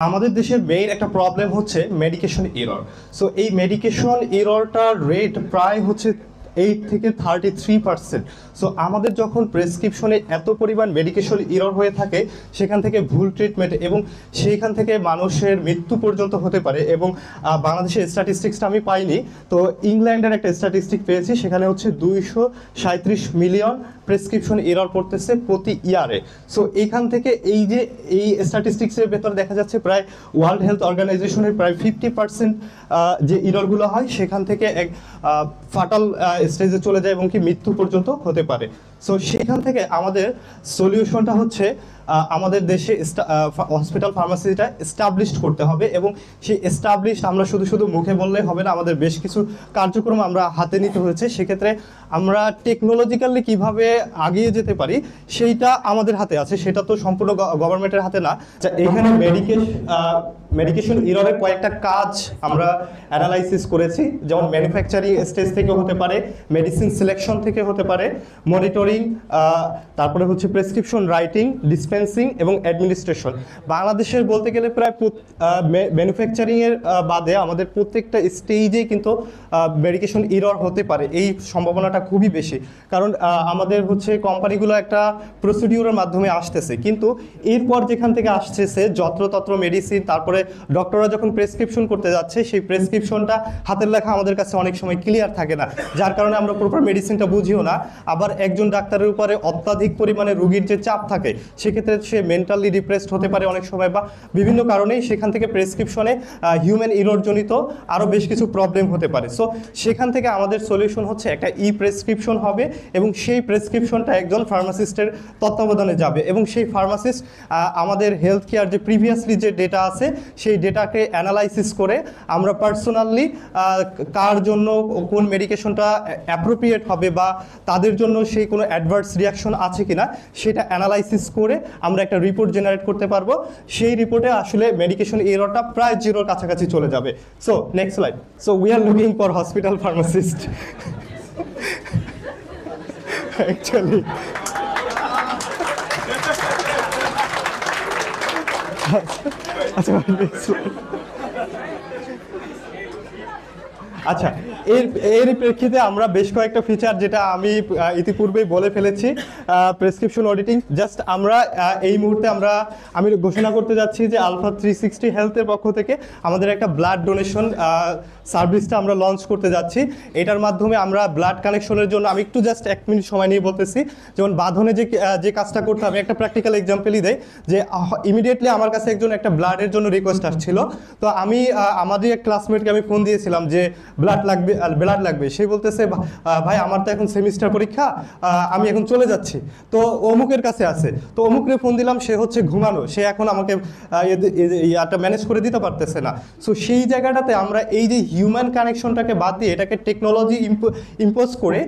আমাদের দেশের মেইন একটা প্রবলেম হচ্ছে মেডিকেশন এরর। সো এই মেডিকেশন এররটার রেট প্রায় হচ্ছে 8 থেকে 33%। সো আমাদের যখন প্রেসক্রিপশনে এত পরিমাণ মেডিকেশন এরর হয়ে থাকে, সেখান থেকে ভুল ট্রিটমেন্ট এবং সেইখান থেকে মানুষের মৃত্যু পর্যন্ত হতে পারে। এবং বাংলাদেশের স্ট্যাটিস্টিক্সটা আমি পাইনি, তো ইংল্যান্ডের একটা স্ট্যাটিস্টিক পেয়েছি, সেখানে হচ্ছে 237 মিলিয়ন প্রেসক্রিপশন এরর পড়তেছে প্রতি ইয়ারে। সো এইখান থেকে এই স্ট্যাটিস্টিক্সের ভেতরে দেখা যাচ্ছে প্রায় ওয়ার্ল্ড হেলথ অর্গানাইজেশনের প্রায় 50% যে এররগুলো হয় সেখান থেকে এক ফাটাল স্টেজে চলে যায় এবং কি মৃত্যু পর্যন্ত হতে পারে। সো সেখান থেকে আমাদের সলিউশনটা হচ্ছে আমাদের দেশে হসপিটাল ফার্মাসিটা এস্টাবলিশড করতে হবে, এবং সেই এস্টাবলিশড আমরা শুধু মুখে বললে হবে না, আমাদের বেশ কিছু কার্যক্রম আমরা হাতে নিতে হয়েছে। সেক্ষেত্রে আমরা টেকনোলজিক্যালি কিভাবে আগিয়ে যেতে পারি সেইটা আমাদের হাতে আছে, সেটা তো সম্পূর্ণ গভর্নমেন্টের হাতে না। এখানে মেডিকেশন এররের কয়েকটা কাজ আমরা অ্যানালাইসিস করেছি, যেমন ম্যানুফ্যাকচারিং স্টেজ থেকে হতে পারে, মেডিসিন সিলেকশন থেকে হতে পারে, মনিটরিং, তারপরে হচ্ছে প্রেসক্রিপশন রাইটিং, ডিসপেন্সিং এবং অ্যাডমিনিস্ট্রেশন। বাংলাদেশের বলতে গেলে প্রায় ম্যানুফ্যাকচারিংয়ের বাদে আমাদের প্রত্যেকটা স্টেজেই কিন্তু মেডিকেশন এরর হতে পারে, এই সম্ভাবনাটা খুবই বেশি। কারণ আমাদের হচ্ছে কোম্পানিগুলো একটা প্রসিডিউরের মাধ্যমে আসতেছে, কিন্তু এরপর যেখান থেকে আসতেছে যত্রতত্র মেডিসিন, তারপরে ডক্টররা যখন প্রেসক্রিপশন করতে যাচ্ছে সেই প্রেসক্রিপশনটা হাতের লেখা আমাদের কাছে অনেক সময় ক্লিয়ার থাকে না, যার কারণে আমরা প্রপার মেডিসিনটা বুঝিও না। আবার একজন ডাক্তারের উপরে অত্যাধিক পরিমাণে রোগীর যে চাপ থাকে, সেক্ষেত্রে সে মেন্টালি ডিপ্রেসড হতে পারে অনেক সময়, বা বিভিন্ন কারণেই সেখান থেকে প্রেসক্রিপশনে হিউম্যান এরর জনিত আরও বেশ কিছু প্রবলেম হতে পারে। সো সেখান থেকে আমাদের সলিউশন হচ্ছে একটা প্রেসক্রিপশন হবে, এবং সেই প্রেসক্রিপশনটা একজন ফার্মাসিস্টের তত্ত্বাবধানে যাবে, এবং সেই ফার্মাসিস্ট আমাদের হেলথ কেয়ার যে প্রিভিয়াসলি যে ডেটা আছে সেই ডেটাকে অ্যানালাইসিস করে আমরা পার্সোনালি কার জন্য কোন মেডিকেশনটা অ্যাপ্রোপ্রিয়েট হবে বা তাদের জন্য সেই কোনো অ্যাডভার্স রিয়াকশন আছে কিনা সেটা অ্যানালাইসিস করে আমরা একটা রিপোর্ট জেনারেট করতে পারবো। সেই রিপোর্টে আসলে মেডিকেশন এররটা প্রায় জিরোর কাছাকাছি চলে যাবে। So next slide. So we are looking for hospital pharmacist actually. আচ্ছা, এর প্রেক্ষিতে আমরা বেশ কয়েকটা ফিচার, যেটা আমি ইতিপূর্বেই বলে ফেলেছি, প্রেসক্রিপশন অডিটিং। জাস্ট আমরা এই মুহূর্তে আমি ঘোষণা করতে যাচ্ছি যে আলফা 360 হেলথের পক্ষ থেকে আমাদের একটা ব্লাড ডোনেশন সার্ভিসটা আমরা লঞ্চ করতে যাচ্ছি। এটার মাধ্যমে আমরা ব্লাড কানেকশনের জন্য, আমি একটু জাস্ট 1 মিনিট সময় নিয়ে বলতেছি, যেমন বাঁধনে যে কাজটা করতে হবে, একটা প্র্যাকটিক্যাল এক্সাম্পলই দেয় যে ইমিডিয়েটলি আমার কাছে একজন একটা ব্লাডের জন্য রিকোয়েস্ট আসছিল। তো আমি আমাদের এক ক্লাসমেটকে আমি ফোন দিয়েছিলাম যে ব্লাড লাগবে। সে বলতেছে, ভাই আমার তো এখন সেমিস্টার পরীক্ষা, আমি এখন চলে যাচ্ছি, তো অমুকের কাছে আছে। তো অমুকরে ফোন দিলাম, সে হচ্ছে ঘুমানো, সে এখন আমাকে ইয়াটা ম্যানেজ করে দিতে পারতেছে না। সো সেই জায়গাটাতে আমরা এই যে হিউম্যান কানেকশনটাকে বাদ দিয়ে এটাকে টেকনোলজি ইম্পোজ করে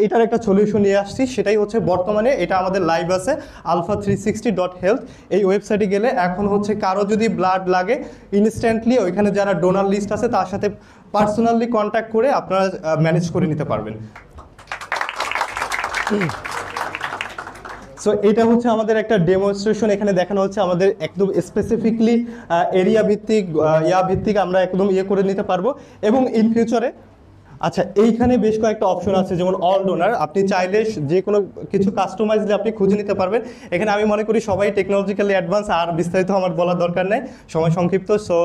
এটার একটা সলিউশন নিয়ে আসছি। সেটাই হচ্ছে বর্তমানে এটা আমাদের লাইভ আছে alpha360.health। এই ওয়েবসাইটে গেলে এখন হচ্ছে কারো যদি ব্লাড লাগে, ইনস্ট্যান্টলি ওইখানে যারা ডোনার লিস্ট আছে তার সাথে পার্সোনালি কন্ট্যাক্ট করে আপনারা ম্যানেজ করে নিতে পারবেন। সো এটা হচ্ছে আমাদের একটা ডেমনস্ট্রেশন। এখানে দেখানো হচ্ছে আমাদের একদম স্পেসিফিকলি এরিয়া ভিত্তিক আমরা একদম করে নিতে পারবো। এবং ইন ফিউচারে আচ্ছা, এইখানে বেশ কয়েকটা অপশন আছে, যেমন অল ডোনার। আপনি চাইলে যে কোনো কিছু কাস্টমাইজলি আপনি খুঁজে নিতে পারবেন। এখানে আমি মনে করি সবাই টেকনোলজিক্যালি অ্যাডভান্স, আর বিস্তারিত আমার বলার দরকার নেই, সময় সংক্ষিপ্ত। সো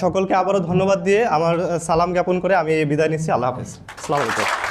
সকলকে আবারও ধন্যবাদ দিয়ে আমার সালাম জ্ঞাপন করে আমি বিদায় নিচ্ছি। আল্লাহ হাফেজ, আসসালামু আলাইকুম।